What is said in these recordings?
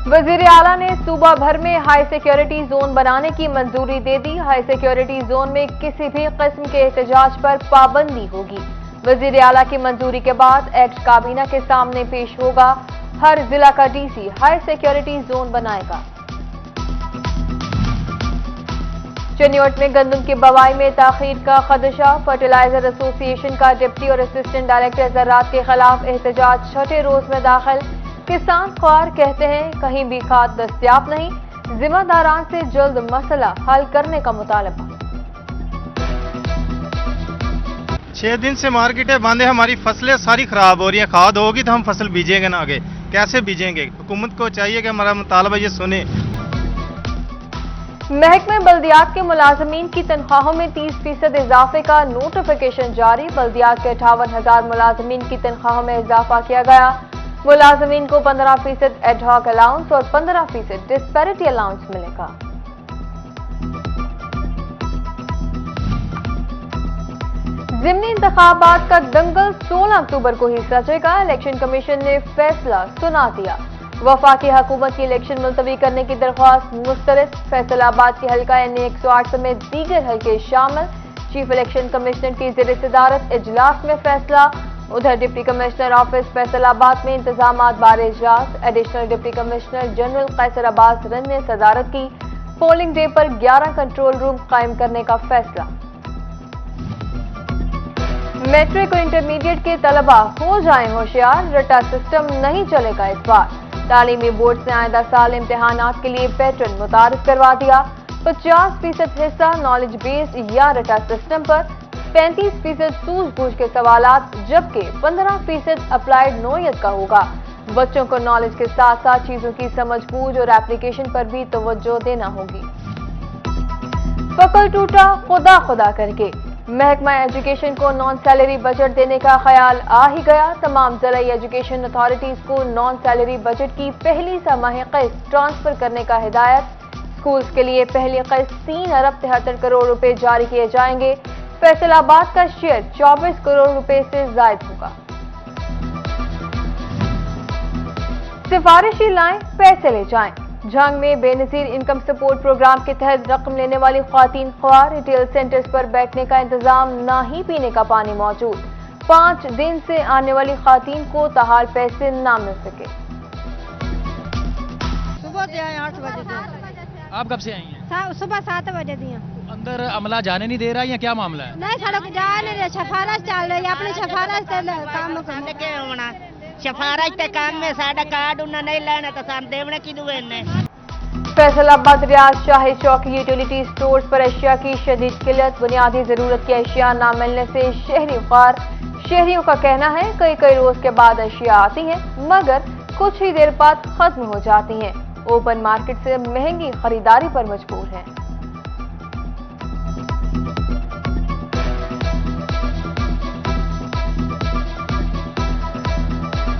वजीर आला ने सूबा भर में हाई सिक्योरिटी जोन बनाने की मंजूरी दे दी। हाई सिक्योरिटी जोन में किसी भी किस्म के एहतजाज पर पाबंदी होगी। वजीर आला की मंजूरी के बाद एक्ट काबीना के सामने पेश होगा। हर जिला का डीसी हाई सिक्योरिटी जोन बनाएगा। चनियोट में गंदम की बवाई में ताखीर का खदशा। फर्टिलाइजर एसोसिएशन का डिप्टी और असिस्टेंट डायरेक्टर ज़राअत के खिलाफ एहतजाज छठे रोज में दाखिल। किसान ख्वार कहते हैं कहीं भी खाद दस्तयाब नहीं, जिम्मेदारान से जल्द मसला हल करने का मुतालबा। 6 दिन से मार्केटें बंद है, हमारी फसलें सारी खराब हो रही हैं। खाद होगी तो हम फसल बीजेंगे ना, आगे कैसे बीजेंगे? हुकूमत को चाहिए कि हमारा मुतालबा ये सुने। महकमे बल्दियात के मुलाजमीन की तनख्वाहों में 30% इजाफे का नोटिफिकेशन जारी। बल्दियात के 58,000 मुलाजमीन की तनख्वाहों में इजाफा किया गया। मुलाजमीन को 15% एडहॉक अलाउंस और 15% डिस्पैरिटी अलाउंस मिलेगा। ज़िमनी इंतखाबात का दंगल 16 अक्टूबर को ही सजेगा। इलेक्शन कमीशन ने फैसला सुना दिया। वफाकी हुकूमत की इलेक्शन मुलतवी करने की दरख्वास्त मुस्तरद। फैसलाबाद के हल्का NA 108 समेत दीगर हल्के शामिल। चीफ इलेक्शन कमिश्नर की ज़ेर सदारत इजलास में फैसला। उधर डिप्टी कमिश्नर ऑफिस फैसलाबाद में इंतजामात बारे इजलास। एडिशनल डिप्टी कमिश्नर जनरल कैसर अब्बास रन ने सदारत की। पोलिंग डे पर 11 कंट्रोल रूम कायम करने का फैसला। मैट्रिक और इंटरमीडिएट के तलबा हो जाएं होशियार, रटा सिस्टम नहीं चलेगा इस बार। तालीमी बोर्ड ने आइंदा साल इम्तिहानात के लिए पैटर्न मुतारिफ करवा दिया। 50% हिस्सा नॉलेज बेस्ड या रटा सिस्टम पर, 35% सूझबूझ के सवालात, जबकि 15% अप्लाइड नोयत का होगा। बच्चों को नॉलेज के साथ साथ चीजों की समझ बूझ और एप्लीकेशन पर भी तवज्जो देना होगी। फकल टूटा खुदा खुदा करके, महकमा एजुकेशन को नॉन सैलरी बजट देने का ख्याल आ ही गया। तमाम ज़िलाई एजुकेशन अथॉरिटीज को नॉन सैलरी बजट की पहली समाही किस्त ट्रांसफर करने का हिदायत। स्कूल्स के लिए पहली किस्त 3 अरब 73 करोड़ रुपए जारी किए जाएंगे। फैसलाबाद का शेयर 24 करोड़ रुपए से जायद होगा। सिफारिशी लाएं, पैसे ले जाएं। झंग में बेनजीर इनकम सपोर्ट प्रोग्राम के तहत रकम लेने वाली ख्वातीन ख्वार, रिटेल सेंटर्स पर बैठने का इंतजाम, ना ही पीने का पानी मौजूद। 5 दिन से आने वाली ख्वातीन को तहाल पैसे ना मिल सके। सुबह से आए 8 बजे से। आप कब से आई हैं? सुबह 7 बजे दिया। अंदर अमला जाने नहीं दे रहा या क्या मामला है? नहीं सड़क जा नहीं रहे, सिफारिश चल रही है, अपनी सिफारिश काम के होना सिफारिश के काम में साडा कार्ड उन्हें नहीं लेना तो सान देवने की दुए ने। फैसलाबाद रियाज शाही चौक यूटिलिटी स्टोर्स पर अशिया की शदीद किल्लत। बुनियादी जरूरत की अशिया न मिलने से शहरी ख्वार। शहरियों का कहना है कई रोज के बाद अशिया आती हैं, मगर कुछ ही देर बाद खत्म हो जाती हैं। ओपन मार्केट से महंगी खरीदारी पर मजबूर हैं।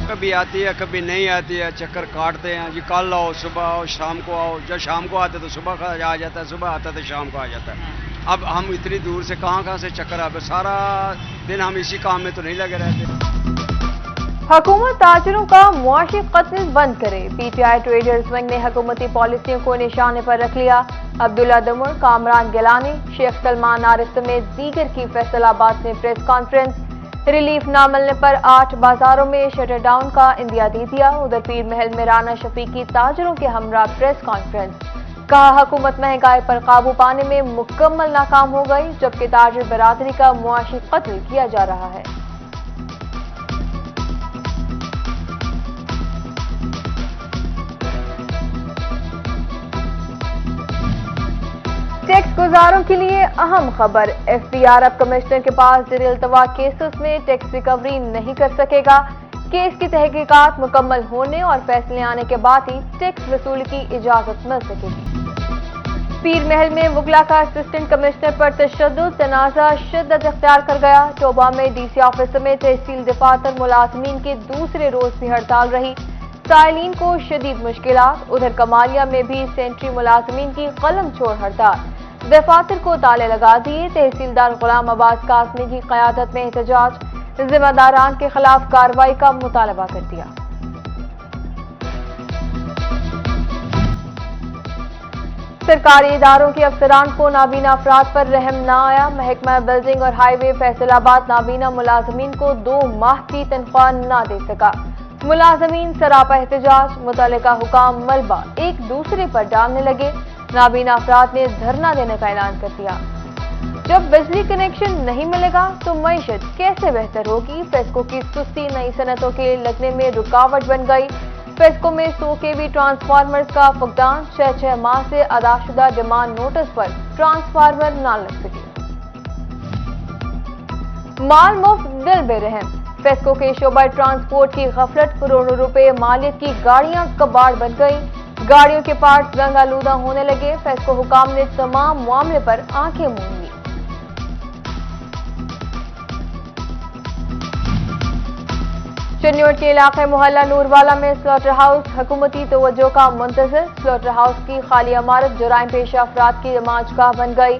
कभी आती है कभी नहीं आती है, चक्कर काटते हैं जी। कल आओ, सुबह आओ, शाम को आओ। जब शाम को आते तो सुबह का आ जाता है, सुबह आता तो शाम को आ जाता है। अब हम इतनी दूर से कहाँ से चक्कर आते, सारा दिन हम इसी काम में तो नहीं लगे रहते। हुकूमत ताजरों का मुआशी कत्ल बंद करे। PTI ट्रेडर्स विंग ने हुकूमती पॉलिसियों को निशाने पर रख लिया। अब्दुल्ला दमुर, कामरान गिलानी, शेख सलमान आरिफ समेत दीगर की फैसलाबाद में प्रेस कॉन्फ्रेंस। रिलीफ न मिलने पर 8 बाजारों में शटर डाउन का इंदिया दे दिया। उधर पीर महल में राना शफीकी ताजरों के हमरा प्रेस कॉन्फ्रेंस। कहा हुकूमत महंगाई पर काबू पाने में मुकम्मल नाकाम हो गई, जबकि ताजर बरादरी का मुआशी कत्ल किया जा रहा है। टैक्स गुजारों के लिए अहम खबर। FBR अब कमिश्नर के पास ज़ेर इल्तवा केसेस में टैक्स रिकवरी नहीं कर सकेगा। केस की तहकीकात मुकम्मल होने और फैसले आने के बाद ही टैक्स वसूली की इजाजत मिल सकेगी। पीर महल में मुगला का असिस्टेंट कमिश्नर पर तशद्दुद, तनाज़ा शिद्दत इख्तियार कर गया। चोबा में DC ऑफिस समेत तहसील दफातर मुलाजमीन के दूसरे रोज भी हड़ताल रही। साइलिन को शदीद मुश्किलात। उधर कमालिया में भी सेंट्री मुलाजमीन की कलम छोड़ हड़ताल। दफातर को ताले लगा दिए। तहसीलदार गुलाम अब्बास कासमी की क़यादत में एहतजाज। जिम्मेदारान के खिलाफ कार्रवाई का मुतालबा कर दिया। सरकारी इदारों के अफसरान को नाबीना अफराद पर रहम न आया। महकमा बिल्डिंग और हाईवे फैसलाबाद नाबीना मुलाजमीन को 2 माह की तनख्वाह न दे सका। मुलाजमीन सरापा एहतजाज, मुतल्लिका हुकाम मलबा एक दूसरे पर डालने लगे। नाबीना अफराद ने धरना देने का ऐलान कर दिया। जब बिजली कनेक्शन नहीं मिलेगा तो मईशत कैसे बेहतर होगी? फेस्को की सुस्ती नई सनतों के लगने में रुकावट बन गई। फेस्को में 100 kV ट्रांसफार्मर्स का फुकदान, 6 माह से अदाशुदा डिमांड नोटिस पर ट्रांसफार्मर न लग सके। माल मुफ्त दिल बेरहम, फेस्को के शोबा ट्रांसपोर्ट की गफलत, करोड़ों रुपए मालियत की गाड़ियां कबाड़ बन गई। गाड़ियों के पार्ट्स रंग आलूदा होने लगे। फेस्को हुकाम ने तमाम मामले पर आंखें मूंद ली। चन्नौर के इलाके मोहल्ला नूरवाला में स्लॉटर हाउस हुकूमती तवज्जो का मुंतज़िर। स्लॉटर हाउस की खाली इमारत जुराइम पेशा अफराद की नमाजगाह बन गई।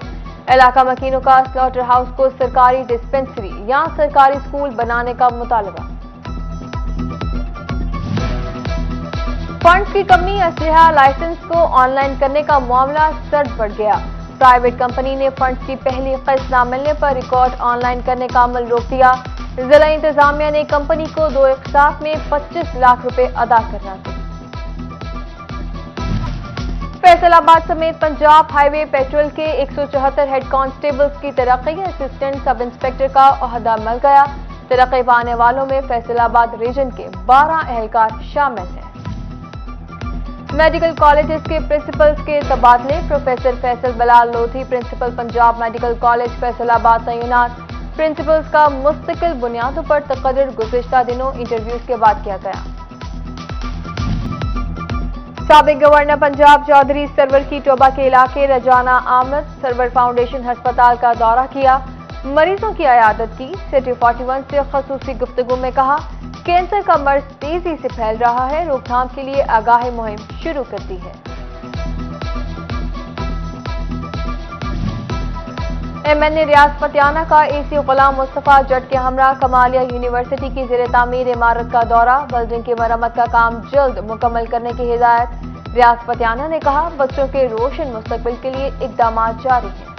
इलाका मकीनों का स्लॉटर हाउस को सरकारी डिस्पेंसरी या सरकारी स्कूल बनाने का मुतालबा। फंड्स की कमी, असलहा लाइसेंस को ऑनलाइन करने का मामला सर्द पड़ गया। प्राइवेट कंपनी ने फंड्स की पहली किस्त न मिलने पर रिकॉर्ड ऑनलाइन करने का अमल रोक दिया। जिला इंतजामिया ने कंपनी को 2 इक़सात में 25 लाख रुपए अदा करना थे। फैसलाबाद समेत पंजाब हाईवे पेट्रोल के 174 हेड कांस्टेबल्स की तरक्की, असिस्टेंट सब इंस्पेक्टर का ओहदा मिल गया। तरक्की पाने वालों में फैसलाबाद रीजन के 12 एहलकार शामिल हैं। मेडिकल कॉलेजेस के प्रिंसिपल्स के तबादले, professor Faisal Bilal Lodhi principal Punjab medical college Faisalabad तैनात। प्रिंसिपल्स का मुस्तकिल बुनियादों पर तकर्रुर गुज़िश्ता दिनों इंटरव्यूज के बाद किया गया। साबिक गवर्नर पंजाब चौधरी सरवर की टोबा के इलाके रजाना आमद, सरवर फाउंडेशन अस्पताल का दौरा किया, मरीजों की अयादत की। सिटी 41 से खसूसी गुफ्तगू में कहा, कैंसर का मर्ज तेजी से फैल रहा है, रोकथाम के लिए आगाही मुहिम शुरू कर दी है। MN रियाज पटियाला का AC गुलाम मुस्तफा जट के हमरा कमालिया यूनिवर्सिटी की ज़ेर तामीर इमारत का दौरा, बिल्डिंग की मरम्मत का काम जल्द मुकम्मल करने की हिदायत। रियाज पटियाला ने कहा, बच्चों के रोशन मुस्तकबिल के लिए इक़दाम जारी हैं।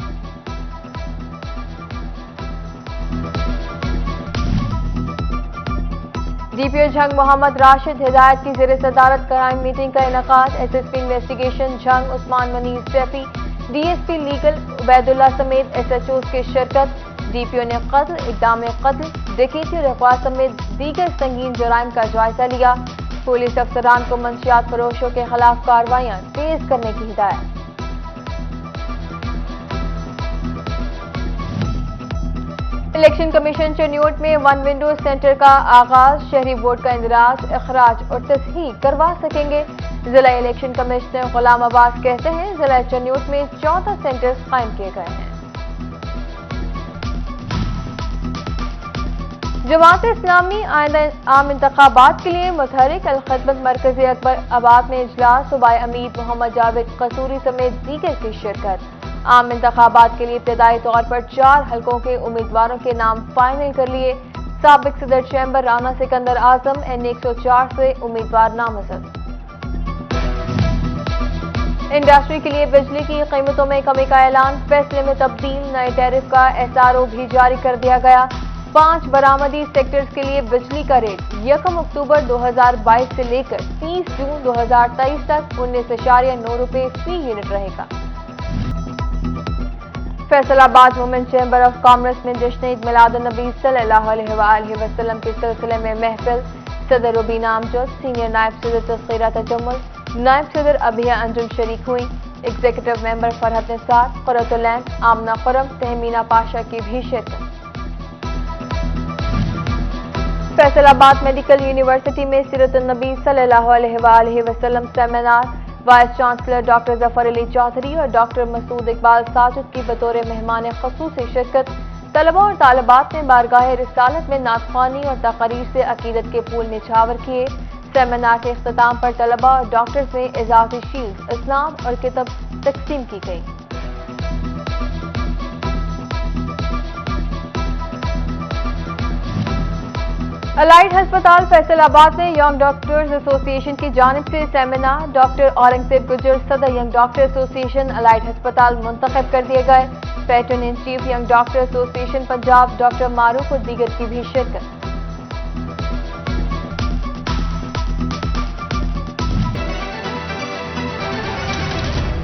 DPO झंग मोहम्मद राशिद हिदायत की ज़ेर सदारत क्राइम मीटिंग का इनेकाद। SSP investigation Jhang Usman Munir Steffi, DSP legal Ubaidullah समेत SHOs की शिरकत। DPO ने कत्ल, इक़दाम कत्ल, डकैती और अगवा समेत दीगर संगीन जराइम का जायजा लिया। पुलिस अफसरान को मंशियात फरोशों के खिलाफ कार्रवाइयां तेज करने की हिदायत। इलेक्शन कमीशन चन्नौर में 1 विंडो सेंटर का आगाज, शहरी वोट का इंदराज, अखराज और तस्हीह करवा सकेंगे। जिला इलेक्शन कमिश्नर गुलाम अब्बास कहते हैं, जिला चन्नौर में 14 सेंटर्स कायम किए गए हैं। जमात इस्लामी आम इंतखाबात के लिए मुतहरिक, अल-खिदमत मरकज़ अकबर आबाद में इजलास, सूबाई अमीर मोहम्मद जावेद कसूरी समेत दीगर की शिरकत। आम इंतखाबात के लिए इब्तदाई तौर पर 4 हलकों के उम्मीदवारों के नाम फाइनल कर लिए। साबिक सदर चैम्बर राना सिकंदर आजम N104 से उम्मीदवार नामजद। इंडस्ट्री के लिए बिजली की कीमतों में कमी का ऐलान, फैसले में तब्दील, नए टैरिफ का SRO भी जारी कर दिया गया। 5 बरामदी सेक्टर्स के लिए बिजली का रेट 1 अक्टूबर 2022 से लेकर 30 जून 2023 तक 19.9 रुपए फी यूनिट रहेगा। Faisalabad women chamber of commerce में जश्न ईद मिलादुन्नबी सल्लल्लाहु अलैहि वसल्लम के सिलसिले में महफिल, सदर रुबीना अमजद, सीनियर नायब सदर तस्खीरा तजम्मुल, नायब सदर अभिया अंजुम शरीक हुई। एग्जीक्यूटिव मेंबर फरहत निसार, क़ुर्रतुल ऐन, आमना खुरम, तहमीना पाशा की भी शिरकत। फैसलाबाद मेडिकल यूनिवर्सिटी में सीरत-उन-नबी सल्लल्लाहु अलैहि वसल्लम seminar, vice chancellor doctor Zafar Ali Chaudhry और डॉक्टर मसूद इकबाल साजिद की बतौर मेहमान खसूसी शिरकत। तलबा और तालिबात ने बारगाह रिसालत में नातख्वानी और तकरीर से अकीदत के फूल निछावर किए। सेमिनार के इख्तिताम पर तलबा और डॉक्टर्स में इजाफी शील्ड, इस्लाम और किताब तकसीम की गई। अललाइड हस्पताल फैसलाबाद में यंग डॉक्टर्स एसोसिएशन की जानिब से सेमिनार, डॉक्टर औरंगजेब गुजर सदर यंग डॉक्टर एसोसिएशन अलाइड हस्पताल मुंतखब कर दिए गए। Patron in chief young doctor association Punjab doctor Maroof और दीगर की भी शिरकत।